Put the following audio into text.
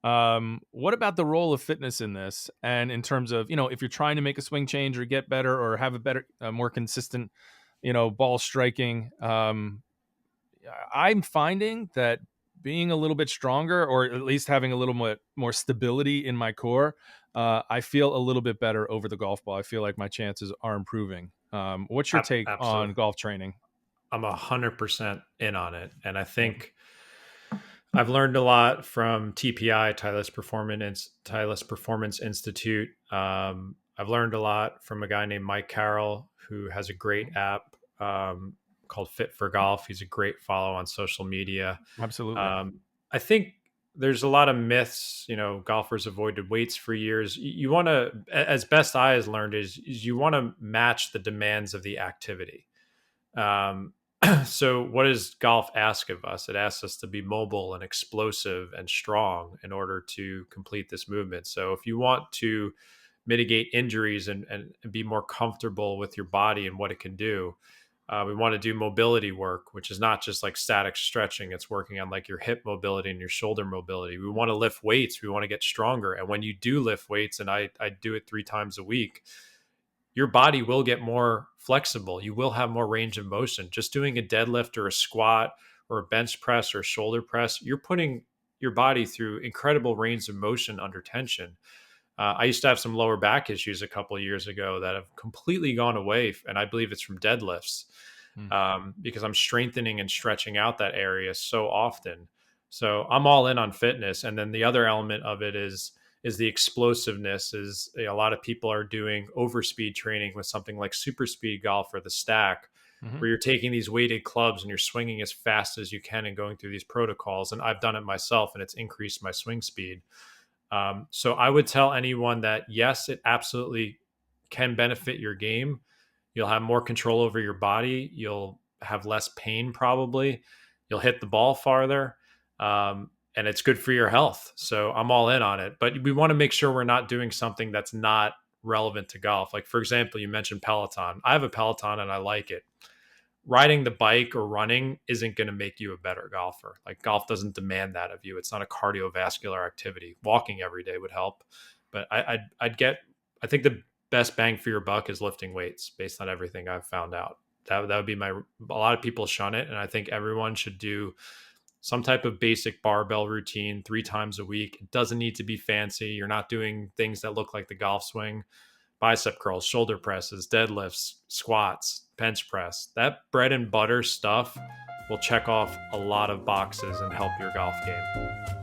What about the role of fitness in this? And in terms of, if you're trying to make a swing change or get better or have a better, more consistent, ball striking, I'm finding that being a little bit stronger, or at least having a little more stability in my core, I feel a little bit better over the golf ball. I feel like my chances are improving. What's your take on Absolutely. golf training? I'm 100% in on it. And I think I've learned a lot from TPI, Titleist Performance Institute. I've learned a lot from a guy named Mike Carroll, who has a great app called Fit for Golf. He's a great follow on social media. Absolutely. I think there's a lot of myths. Golfers avoided weights for years. You want to, as best I has learned, is you want to match the demands of the activity. Um, so, what does golf ask of us? It asks us to be mobile and explosive and strong in order to complete this movement. So, if you want to mitigate injuries and be more comfortable with your body and what it can do, we want to do mobility work, which is not just like static stretching. It's working on like your hip mobility and your shoulder mobility. We want to lift weights. We want to get stronger. And when you do lift weights, and I do it 3 times a week, your body will get more flexible. You will have more range of motion. Just doing a deadlift or a squat or a bench press or a shoulder press, you're putting your body through incredible range of motion under tension. I used to have some lower back issues a couple of years ago that have completely gone away, and I believe it's from deadlifts Hmm. because I'm strengthening and stretching out that area so often. So I'm all in on fitness, and then the other element of it is the explosiveness. Is a lot of people are doing overspeed training with something like super speed golf or the stack, Hmm. where you're taking these weighted clubs and you're swinging as fast as you can and going through these protocols. And I've done it myself, and it's increased my swing speed. So I would tell anyone that yes, it absolutely can benefit your game. You'll have more control over your body. You'll have less pain, probably. You'll hit the ball farther. And it's good for your health. So I'm all in on it. But we want to make sure we're not doing something that's not relevant to golf. Like, for example, you mentioned Peloton. I have a Peloton and I like it. Riding the bike or running isn't going to make you a better golfer. Like, golf doesn't demand that of you. It's not a cardiovascular activity. Walking every day would help, but I'd get. I think the best bang for your buck is lifting weights, based on everything I've found out. That would be my. A lot of people shun it, and I think everyone should do some type of basic barbell routine 3 times a week. It doesn't need to be fancy. You're not doing things that look like the golf swing. Bicep curls, shoulder presses, deadlifts, squats, bench press. That bread and butter stuff will check off a lot of boxes and help your golf game.